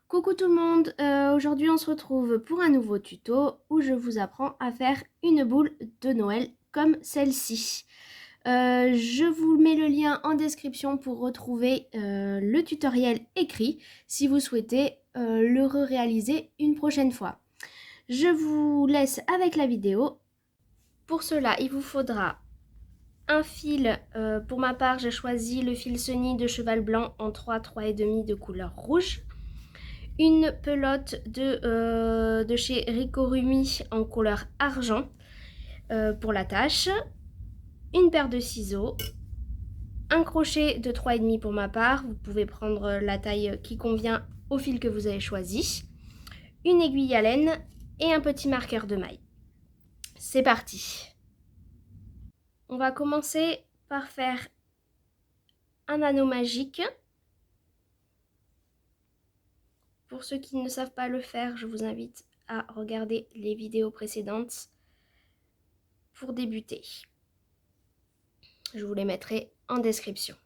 Coucou tout le monde, aujourd'hui on se retrouve pour un nouveau tuto où je vous apprends à faire une boule de Noël comme celle-ci. Je vous mets le lien en description pour retrouver le tutoriel écrit si vous souhaitez le réaliser une prochaine fois. Je vous laisse avec la vidéo. Pour cela, il vous faudra un fil. Pour ma part, j'ai choisi le fil Sunny de cheval blanc en 3,5 de couleur rouge. Une pelote de chez Rico Rumi en couleur argent pour la tâche, une paire de ciseaux, un crochet de 3,5 pour ma part, vous pouvez prendre la taille qui convient au fil que vous avez choisi, une aiguille à laine et un petit marqueur de maille. C'est parti. On va commencer par faire un anneau magique. Pour ceux qui ne savent pas le faire, je vous invite à regarder les vidéos précédentes pour débuter. Je vous les mettrai en description.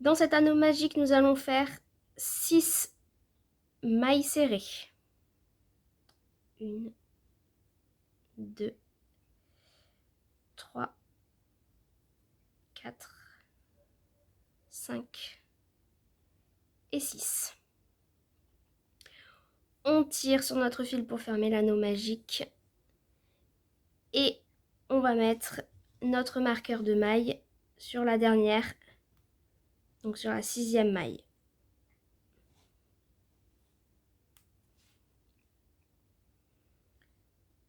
Dans cet anneau magique, nous allons faire 6 mailles serrées. 1, 2, 3, 4, 5 et 6. On tire sur notre fil pour fermer l'anneau magique et on va mettre notre marqueur de maille sur la dernière, donc sur la 6e maille.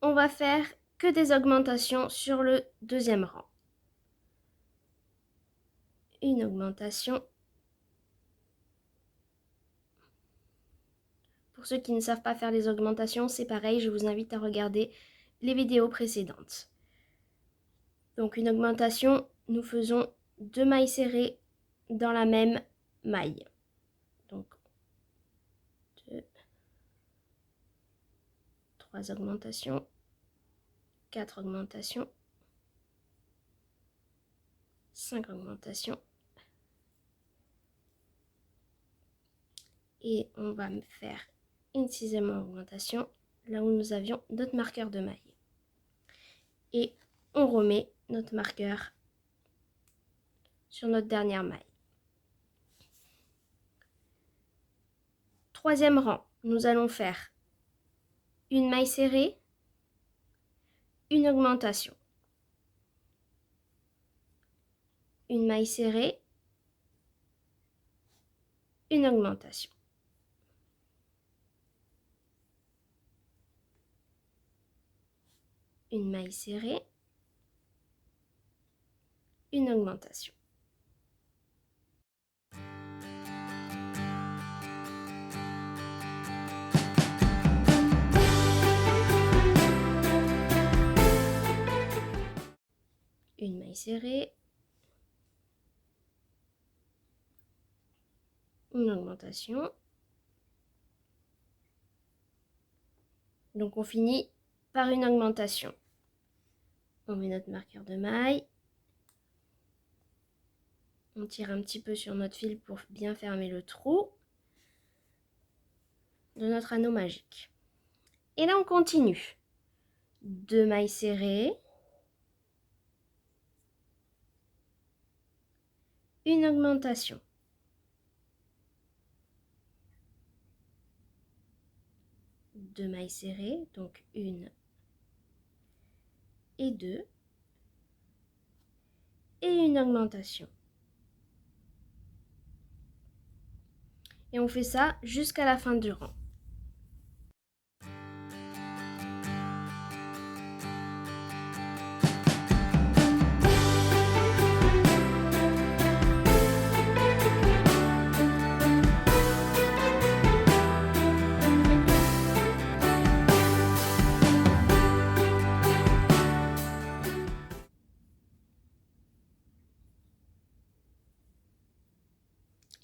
On va faire que des augmentations sur le 2e rang. Une augmentation. Pour ceux qui ne savent pas faire les augmentations, c'est pareil, je vous invite à regarder les vidéos précédentes. Donc une augmentation, nous faisons 2 mailles serrées dans la même maille. Donc 2, 3 augmentations, 4 augmentations, 5 augmentations. Et on va faire une 6e augmentation là où nous avions notre marqueur de maille. Et on remet notre marqueur sur notre dernière maille. 3e rang, nous allons faire une maille serrée, une augmentation, une maille serrée, une augmentation. Une maille serrée, une augmentation. Une maille serrée, une augmentation. Donc on finit par une augmentation. On met notre marqueur de maille. On tire un petit peu sur notre fil pour bien fermer le trou de notre anneau magique. Et là on continue. 2 mailles serrées. Une augmentation. Deux mailles serrées, donc 1 et 2. Et une augmentation. Et on fait ça jusqu'à la fin du rang.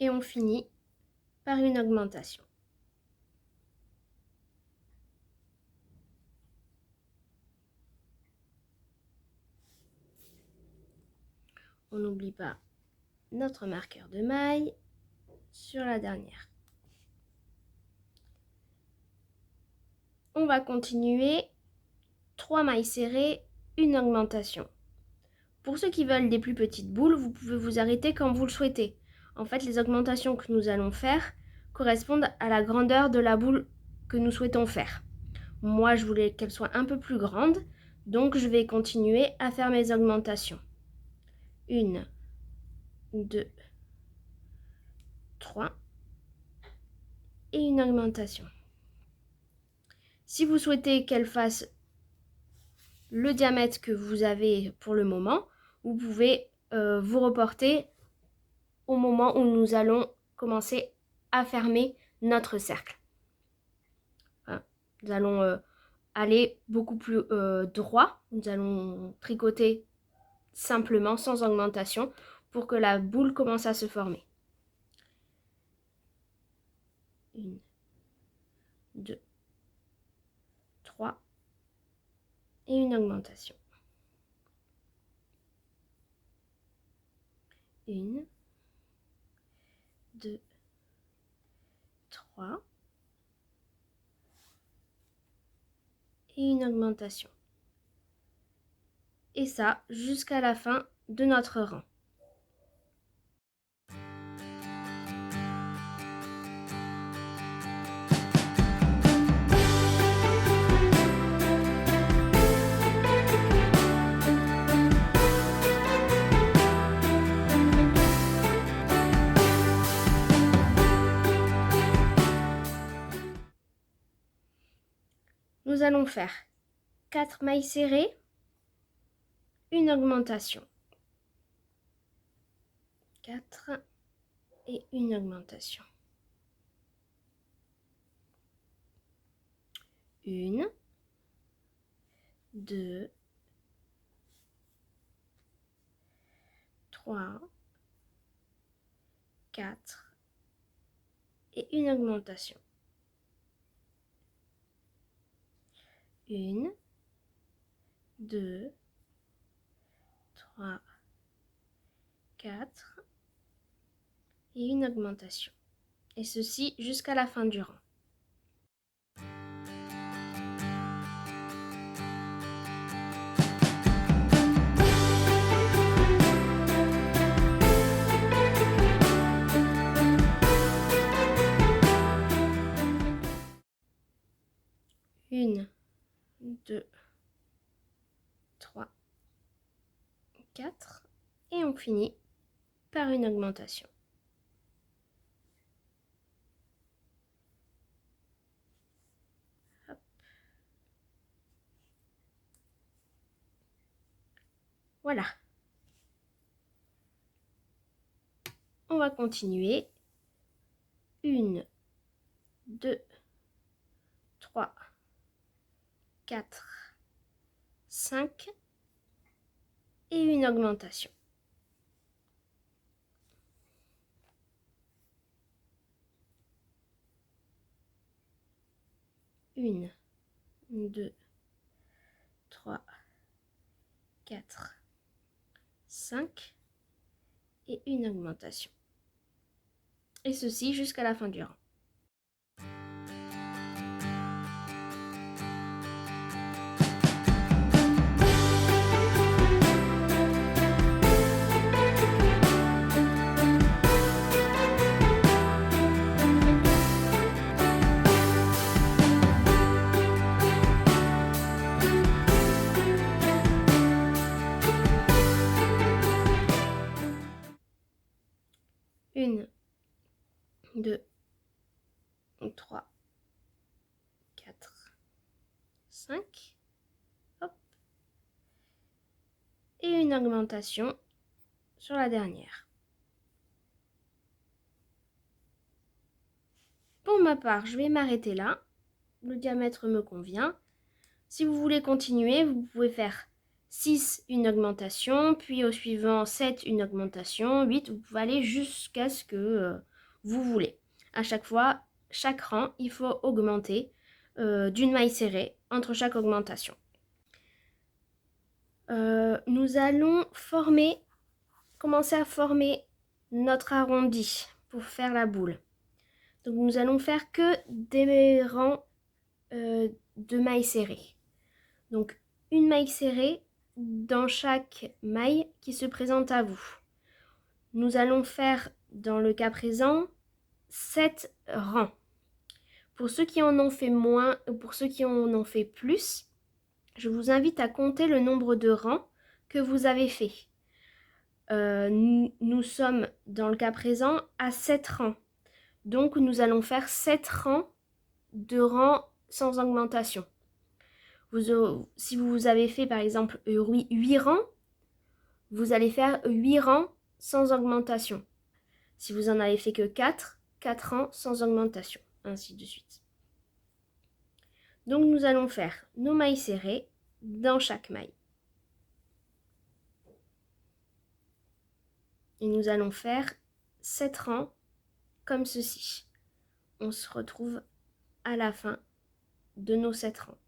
Et on finit par une augmentation. On n'oublie pas notre marqueur de maille sur la dernière. On va continuer 3 mailles serrées, une augmentation. Pour ceux qui veulent des plus petites boules, vous pouvez vous arrêter quand vous le souhaitez. En fait, les augmentations que nous allons faire correspondent à la grandeur de la boule que nous souhaitons faire. Moi, je voulais qu'elle soit un peu plus grande, donc je vais continuer à faire mes augmentations. 1, 2, 3 et une augmentation. Si vous souhaitez qu'elle fasse le diamètre que vous avez pour le moment, vous pouvez vous reporter au moment où nous allons commencer à fermer notre cercle. Voilà. Nous allons aller beaucoup plus droit. Nous allons tricoter simplement, sans augmentation, pour que la boule commence à se former. 1, 2, 3 et une augmentation. 1, 2, 3 et une augmentation. Et ça jusqu'à la fin de notre rang. Nous allons faire 4 mailles serrées, une augmentation. 4 et une augmentation. 1, 2, 3, 4 et une augmentation. 1, 2, 3, 4 et une augmentation. Et ceci jusqu'à la fin du rang. Une, 2, 3, 4 et on finit par une augmentation. Hop. Voilà. On va continuer. 1, 2, 3, 4, 5 et une augmentation. 1, 2, 3, 4, 5 et une augmentation. Et ceci jusqu'à la fin du rang. Une, 2, 3, 4, 5. Hop. Et une augmentation sur la dernière. Pour ma part, je vais m'arrêter là. Le diamètre me convient. Si vous voulez continuer, vous pouvez faire 6, une augmentation, puis au suivant 7, une augmentation, 8, vous pouvez aller jusqu'à ce que vous voulez. À chaque fois, chaque rang, il faut augmenter d'une maille serrée entre chaque augmentation. Nous allons commencer à former notre arrondi pour faire la boule. Donc nous allons faire que des rangs de mailles serrées. Donc une maille serrée dans chaque maille qui se présente à vous. Nous allons faire, dans le cas présent, 7 rangs. Pour ceux qui en ont fait moins, pour ceux qui en ont fait plus, je vous invite à compter le nombre de rangs que vous avez fait. Nous sommes, dans le cas présent, à 7 rangs. Donc, nous allons faire 7 rangs de rangs sans augmentation. Si vous avez fait, par exemple, 8 rangs, vous allez faire 8 rangs sans augmentation. Si vous en avez fait que 4, 4 rangs sans augmentation, ainsi de suite. Donc, nous allons faire nos mailles serrées dans chaque maille. Et nous allons faire 7 rangs comme ceci. On se retrouve à la fin de nos 7 rangs.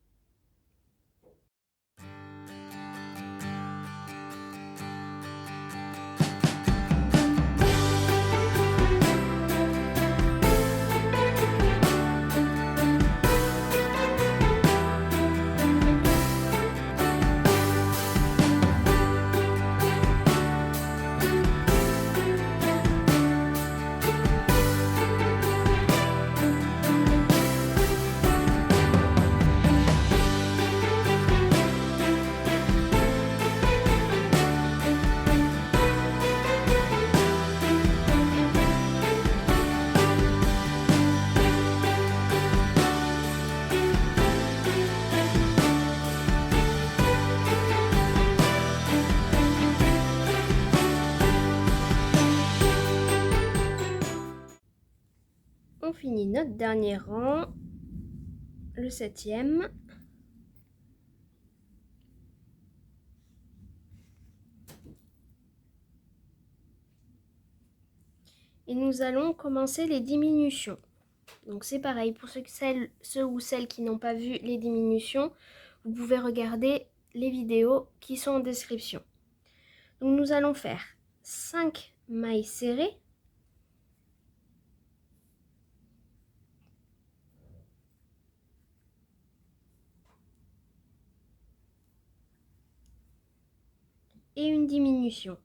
On finit notre dernier rang, le 7e. Et nous allons commencer les diminutions. Donc c'est pareil, pour ceux ou celles qui n'ont pas vu les diminutions, vous pouvez regarder les vidéos qui sont en description. Donc nous allons faire 5 mailles serrées. Et une diminution.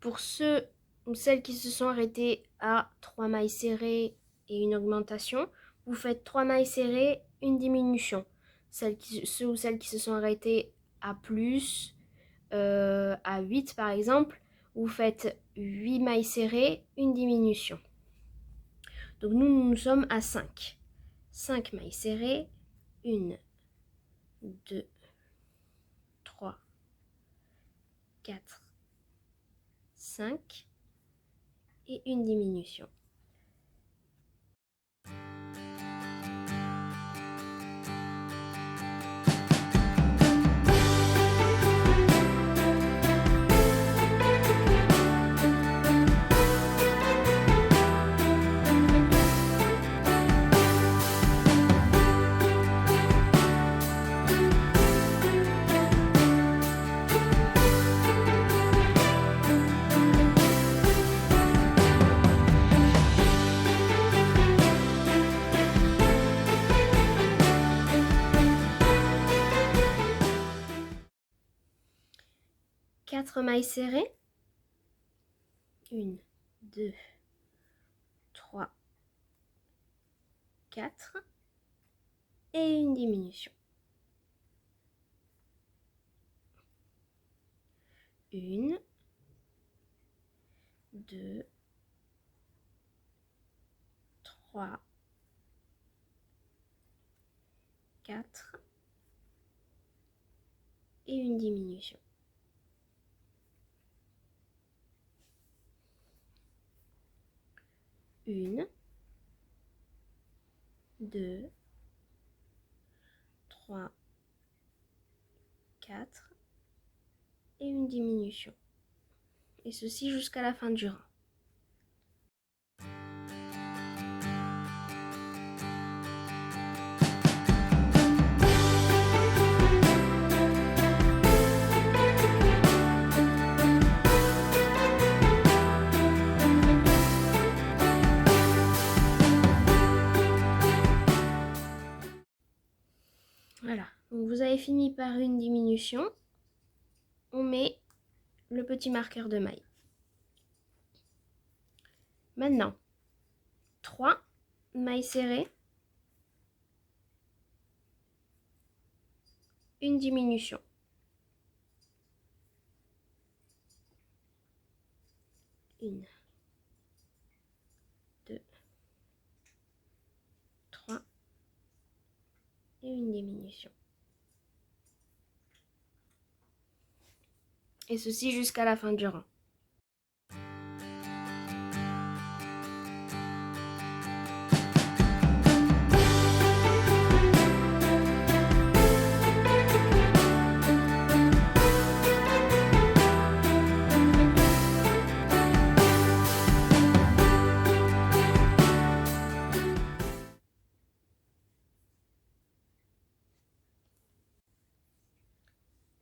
Pour ceux ou celles qui se sont arrêtés à 3 mailles serrées et une augmentation, vous faites 3 mailles serrées, une diminution. Ceux ou celles qui se sont arrêtés à plus, à 8 par exemple, vous faites 8 mailles serrées, une diminution. Donc nous sommes à 5. 5 mailles serrées, 1, 2, 3, 4, 5 et une diminution. Quatre mailles serrées, 1, 2, 3, 4 et une diminution. 1, 2, 3, 4 et une diminution. 1, 2, 3, 4 et une diminution. Et ceci jusqu'à la fin du rang. Voilà, donc vous avez fini par une diminution. On met le petit marqueur de maille. Maintenant, 3 mailles serrées, une diminution. Une, 2, 3 et une diminution. Et ceci jusqu'à la fin du rang.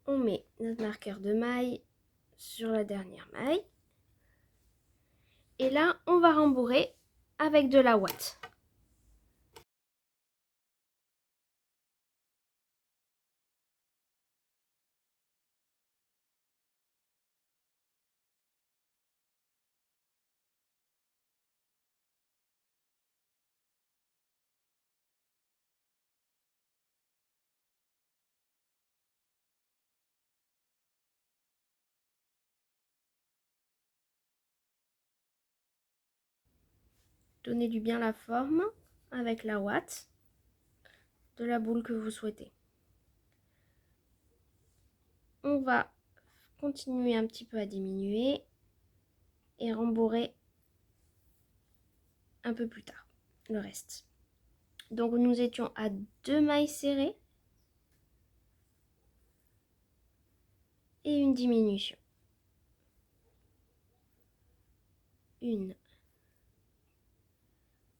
On met notre marqueur de maille sur la dernière maille. Et là, on va rembourrer avec de la ouate. Donnez-lui bien la forme avec la ouate de la boule que vous souhaitez. On va continuer un petit peu à diminuer et rembourrer un peu plus tard le reste. Donc nous étions à 2 mailles serrées et une diminution. Une,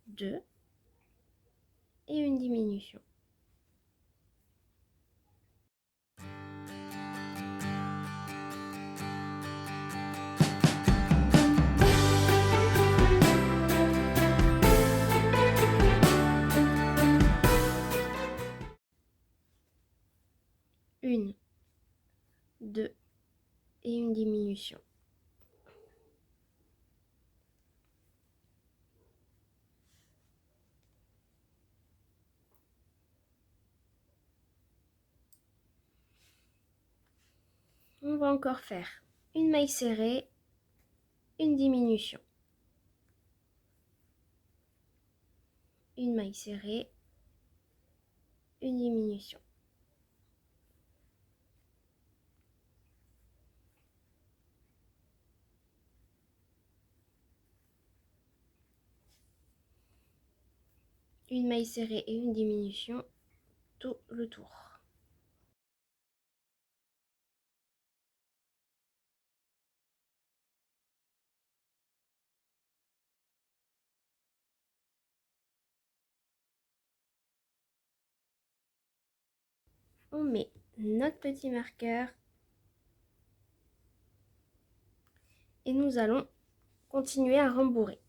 2 et une diminution. Une, 2 et une diminution. On va encore faire une maille serrée, une diminution. Une maille serrée, une diminution. Une maille serrée et une diminution tout le tour. On met notre petit marqueur et nous allons continuer à rembourrer.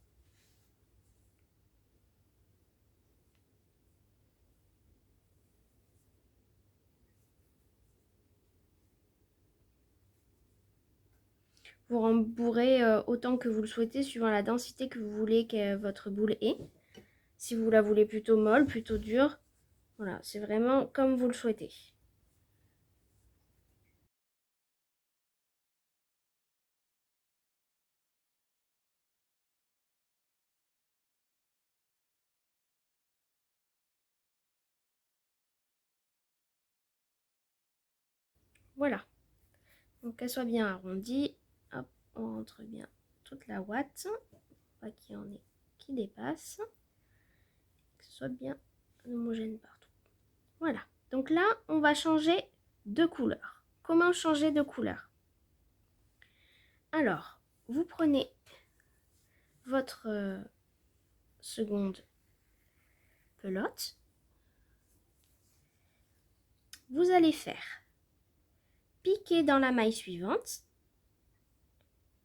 Vous rembourrez autant que vous le souhaitez suivant la densité que vous voulez que votre boule ait. Si vous la voulez plutôt molle, plutôt dure, voilà, c'est vraiment comme vous le souhaitez. Voilà, donc qu'elle soit bien arrondie. Hop, on rentre bien toute la ouate, pas qu'il y en ait qui dépasse, que ce soit bien homogène partout. Voilà, donc là, on va changer de couleur. Comment changer de couleur? Alors, vous prenez votre seconde pelote. Vous allez faire piquer dans la maille suivante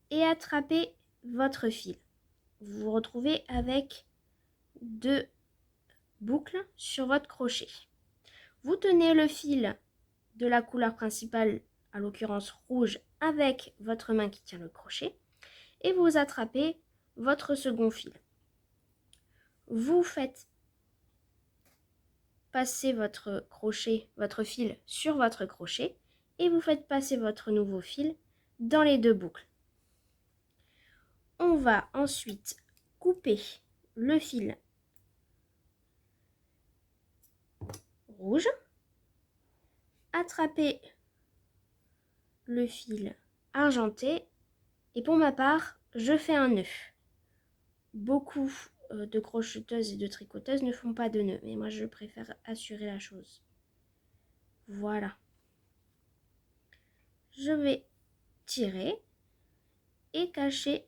et attraper votre fil. Vous vous retrouvez avec 2 boucles sur votre crochet. Vous tenez le fil de la couleur principale, à l'occurrence rouge, avec votre main qui tient le crochet et vous attrapez votre second fil. Vous faites passer votre fil sur votre crochet et vous faites passer votre nouveau fil dans les deux boucles. On va ensuite couper le fil rouge, attraper le fil argenté et pour ma part, je fais un nœud. Beaucoup de crocheteuses et de tricoteuses ne font pas de nœud, mais moi je préfère assurer la chose. Voilà. Je vais tirer et cacher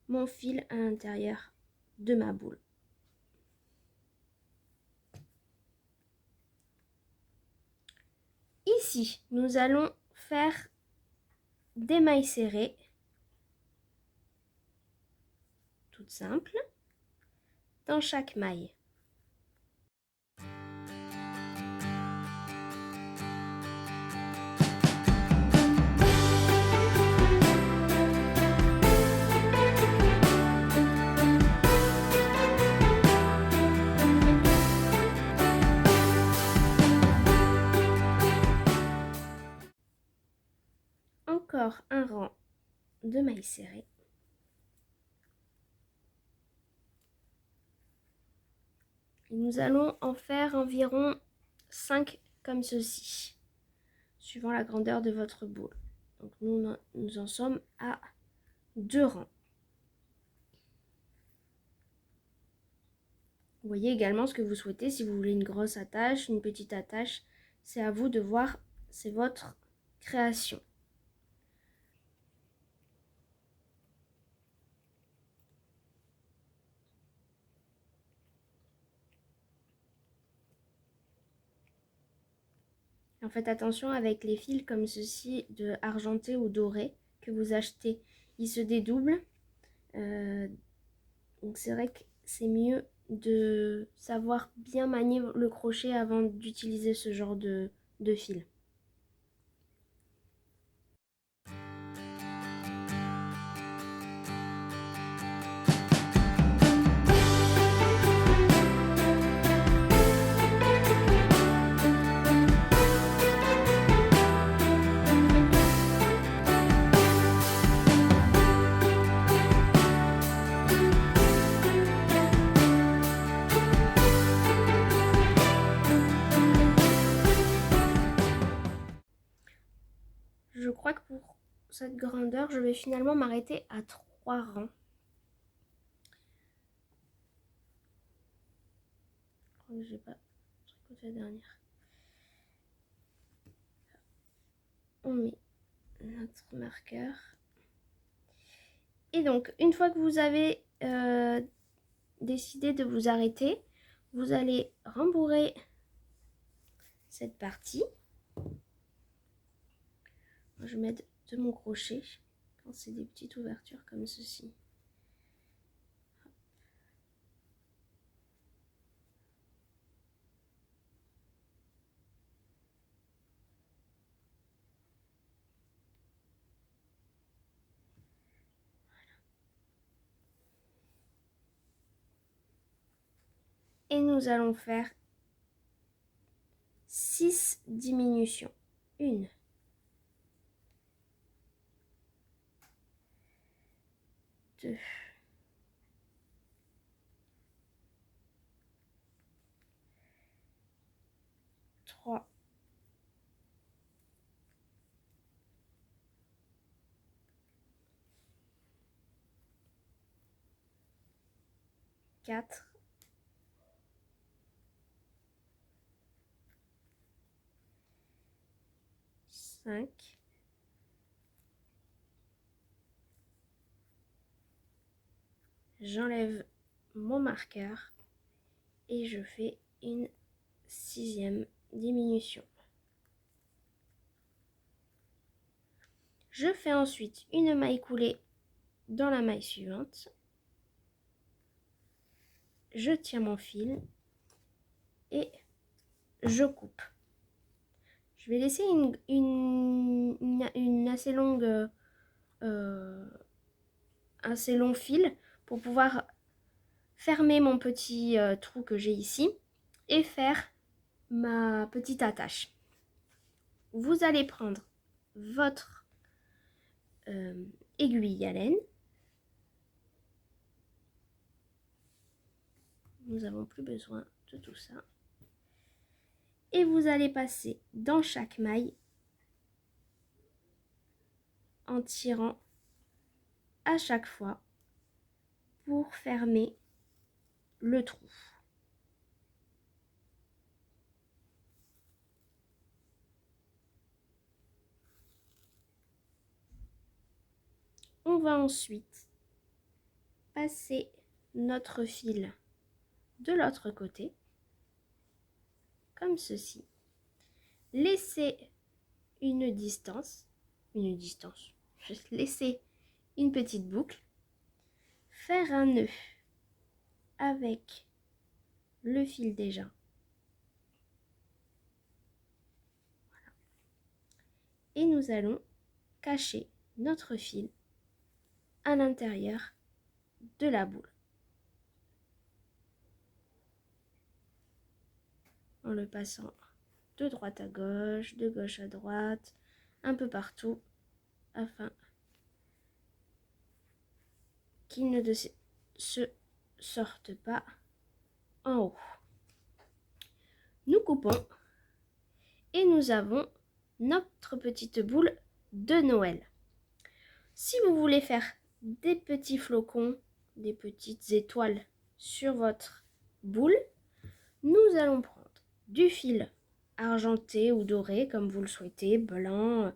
mon fil à l'intérieur de ma boule. Ici, nous allons faire des mailles serrées, toutes simples, dans chaque maille. Encore un rang de mailles serrées. Et nous allons en faire environ 5 comme ceci, suivant la grandeur de votre boule. Donc nous en sommes à 2 rangs. Vous voyez également ce que vous souhaitez, si vous voulez une grosse attache, une petite attache, c'est à vous de voir, c'est votre création. En fait, attention avec les fils comme ceci, de argenté ou doré, que vous achetez. Ils se dédoublent. Donc c'est vrai que c'est mieux de savoir bien manier le crochet avant d'utiliser ce genre de fil. Je crois que pour cette grandeur, je vais finalement m'arrêter à 3 rangs. Je crois que j'ai pas tricoté la dernière. On met notre marqueur. Et donc, une fois que vous avez décidé de vous arrêter, vous allez rembourrer cette partie. Je m'aide de mon crochet quand c'est des petites ouvertures comme ceci. Et nous allons faire 6 diminutions. 1, 2, 3, 4, 5, 6. J'enlève mon marqueur et je fais une 6e diminution. Je fais ensuite une maille coulée dans la maille suivante. Je tire mon fil et je coupe. Je vais laisser une assez longue, assez long fil pour pouvoir fermer mon petit trou que j'ai ici et faire ma petite attache. Vous allez prendre votre aiguille à laine. Nous n'avons plus besoin de tout ça. Et vous allez passer dans chaque maille en tirant à chaque fois pour fermer le trou. On va ensuite passer notre fil de l'autre côté, comme ceci. Laissez une distance, laissez une petite boucle, faire un nœud avec le fil déjà. Voilà. Et nous allons cacher notre fil à l'intérieur de la boule. En le passant de droite à gauche, de gauche à droite, un peu partout, afin qu'il ne se sorte pas en haut. Nous coupons et nous avons notre petite boule de Noël. Si vous voulez faire des petits flocons, des petites étoiles sur votre boule, nous allons prendre du fil argenté ou doré, comme vous le souhaitez, blanc,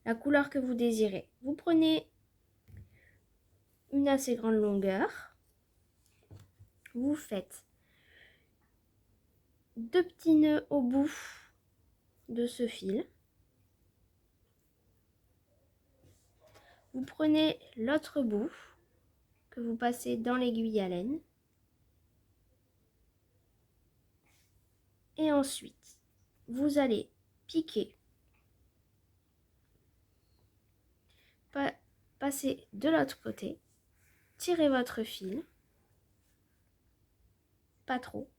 la couleur que vous désirez. Vous prenez une assez grande longueur, vous faites 2 petits nœuds au bout de ce fil. Vous prenez l'autre bout que vous passez dans l'aiguille à laine. Et ensuite, vous allez piquer, passer de l'autre côté, tirer votre fil, pas trop,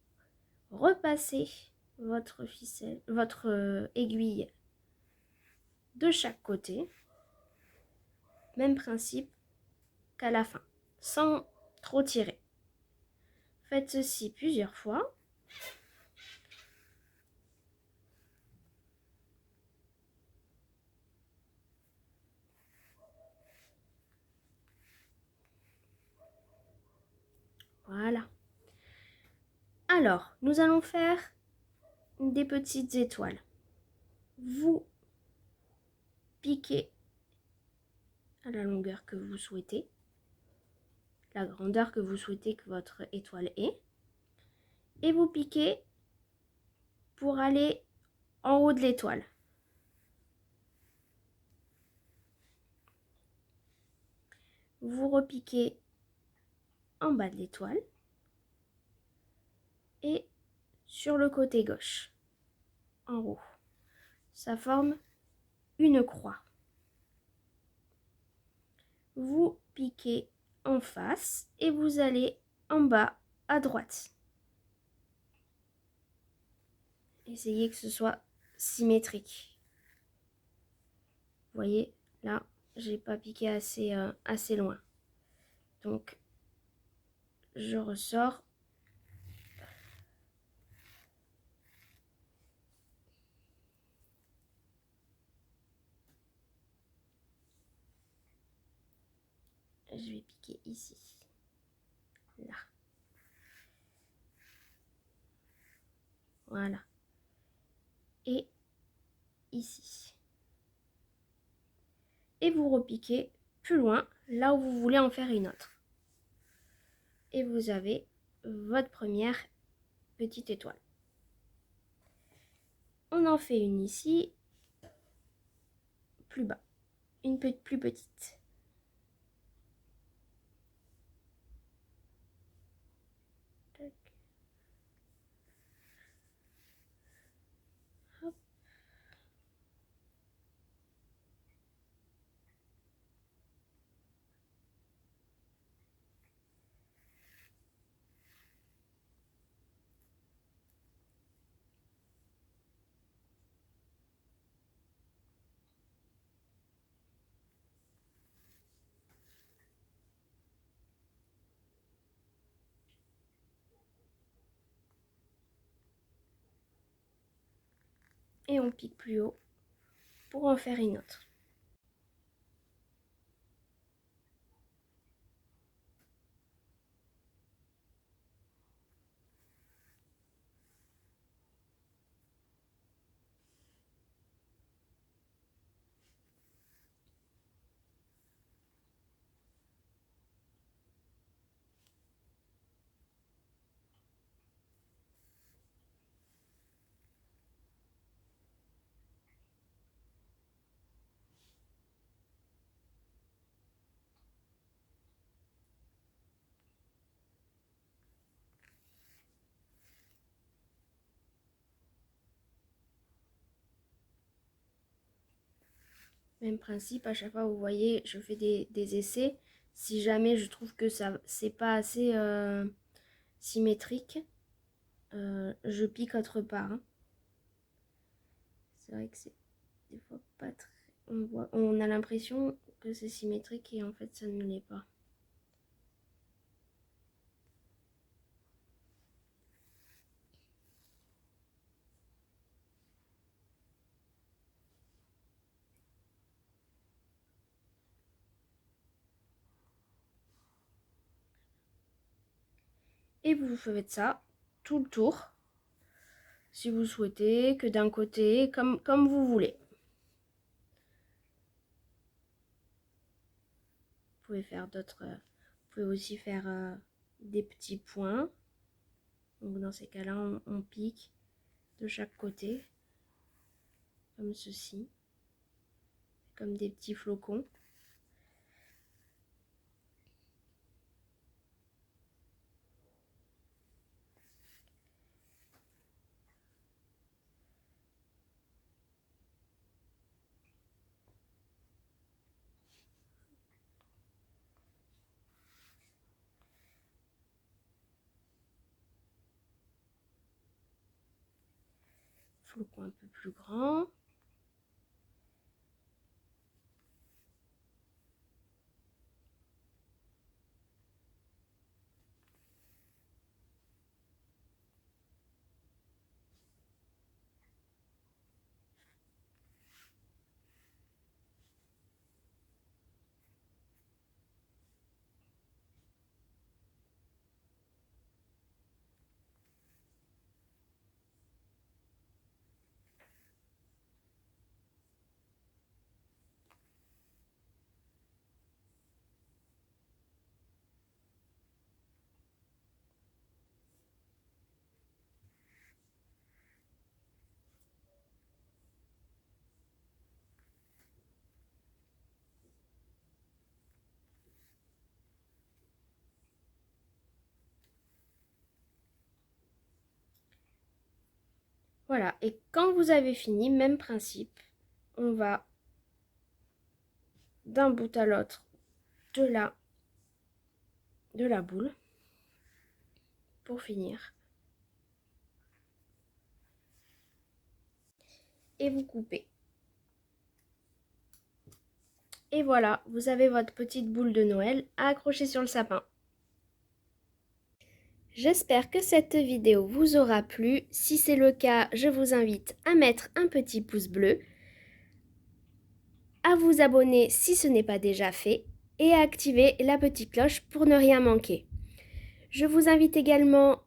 repasser votre ficelle, votre aiguille de chaque côté, même principe qu'à la fin, sans trop tirer. Faites ceci plusieurs fois. Voilà. Alors, nous allons faire des petites étoiles. Vous piquez à la longueur que vous souhaitez, la grandeur que vous souhaitez que votre étoile ait, et vous piquez pour aller en haut de l'étoile. Vous repiquez en bas de l'étoile et sur le côté gauche, en haut. Ça forme une croix. Vous piquez en face et vous allez en bas à droite. Essayez que ce soit symétrique. Vous voyez, là, j'ai pas piqué assez loin. Donc, je ressors. Je vais piquer ici. Là. Voilà. Et ici. Et vous repiquez plus loin, là où vous voulez en faire une autre. Et vous avez votre première petite étoile. On en fait une ici, plus bas, une plus petite. Tac. Hop. et on pique plus haut pour en faire une autre. Même principe, à chaque fois, vous voyez, je fais des essais. Si jamais je trouve que ça c'est pas assez symétrique, je pique autre part. Hein. C'est vrai que c'est des fois pas très... On a l'impression que c'est symétrique et en fait ça ne l'est pas. Et vous faites ça tout le tour, si vous souhaitez, que d'un côté, comme vous voulez. Vous pouvez faire d'autres... vous pouvez aussi faire des petits points. Donc dans ces cas-là, on pique de chaque côté, comme ceci, comme des petits flocons. Flocon un peu plus grand. Voilà, et quand vous avez fini, même principe, on va d'un bout à l'autre de la boule pour finir. Et vous coupez. Et voilà, vous avez votre petite boule de Noël à accrocher sur le sapin. J'espère que cette vidéo vous aura plu. Si c'est le cas, je vous invite à mettre un petit pouce bleu, à vous abonner si ce n'est pas déjà fait et à activer la petite cloche pour ne rien manquer. Je vous invite également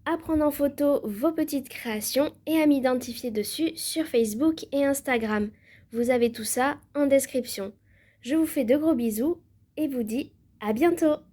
à prendre en photo vos petites créations et à m'identifier dessus sur Facebook et Instagram. Vous avez tout ça en description. Je vous fais de gros bisous et vous dis à bientôt!